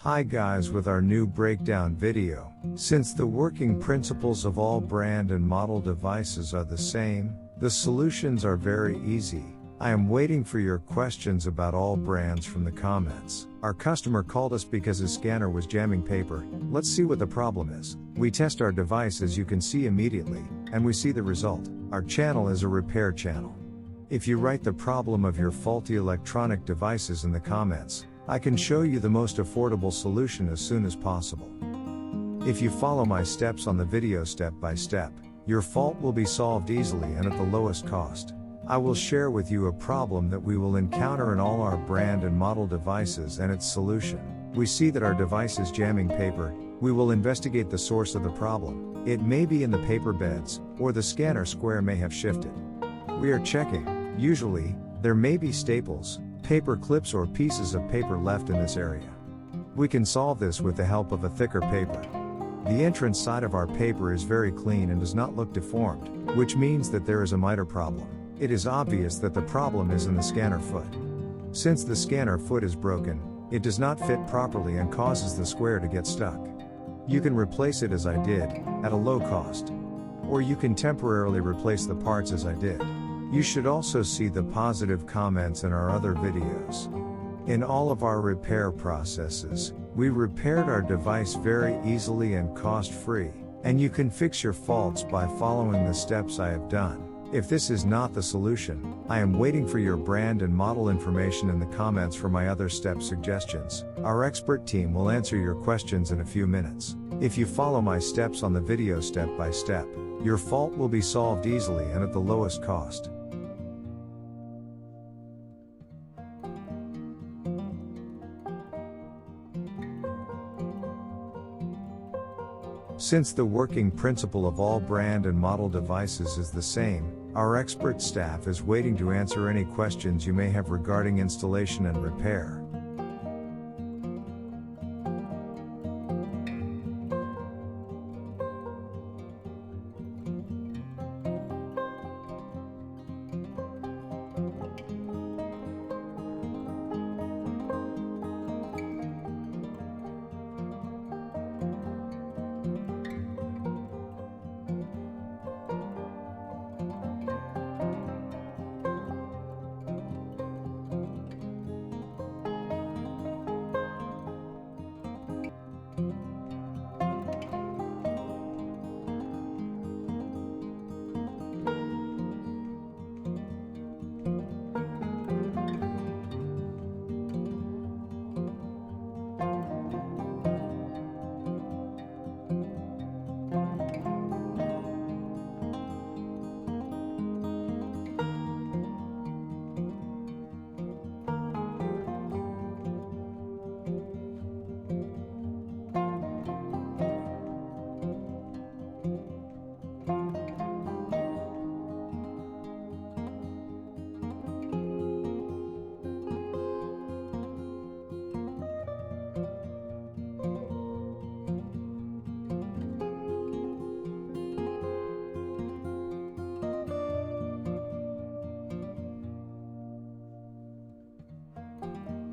Hi guys, with our new breakdown video. Since the working principles of all brand and model devices are the same, the solutions are very easy. I am waiting for your questions about all brands from the comments. Our customer called us because his scanner was jamming paper. Let's see what the problem is. We test our device, as you can see immediately, and we see the result. Our channel is a repair channel. If you write the problem of your faulty electronic devices in the comments, I can show you the most affordable solution as soon as possible. If you follow my steps on the video step by step, your fault will be solved easily and at the lowest cost. I will share with you a problem that we will encounter in all our brand and model devices and its solution. We see that our device is jamming paper. We will investigate the source of the problem. It may be in the paper beds, or the scanner square may have shifted. We are checking. Usually, there may be staples, paper clips or pieces of paper left in this area. We can solve this with the help of a thicker paper. The entrance side of our paper is very clean and does not look deformed, which means that there is a miter problem. It is obvious that the problem is in the scanner foot. Since the scanner foot is broken, it does not fit properly and causes the square to get stuck. You can replace it as I did, at a low cost. Or you can temporarily replace the parts as I did. You should also see the positive comments in our other videos. In all of our repair processes, we repaired our device very easily and cost-free, and you can fix your faults by following the steps I have done. If this is not the solution, I am waiting for your brand and model information in the comments for my other step suggestions. Our expert team will answer your questions in a few minutes. If you follow my steps on the video step by step, your fault will be solved easily and at the lowest cost. Since the working principle of all brand and model devices is the same, our expert staff is waiting to answer any questions you may have regarding installation and repair.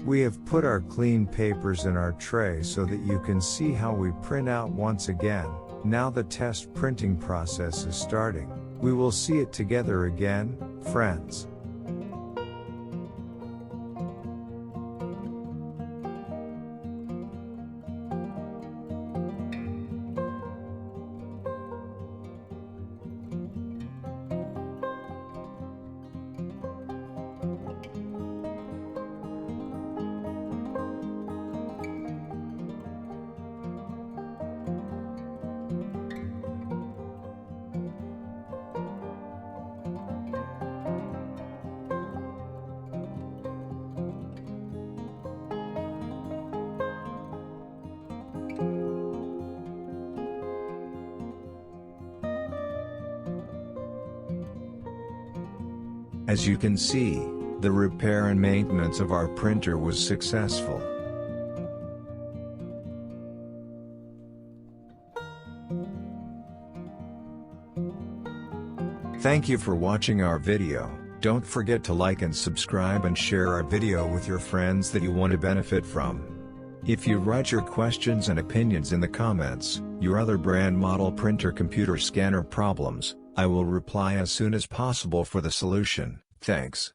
We have put our clean papers in our tray so that you can see how we print out once again. Now the test printing process is starting. We will see it together again, friends. As you can see, the repair and maintenance of our printer was successful. Thank you for watching our video. Don't forget to like and subscribe and share our video with your friends that you want to benefit from. If you write your questions and opinions in the comments, your other brand model printer computer scanner problems, I will reply as soon as possible for the solution. Thanks.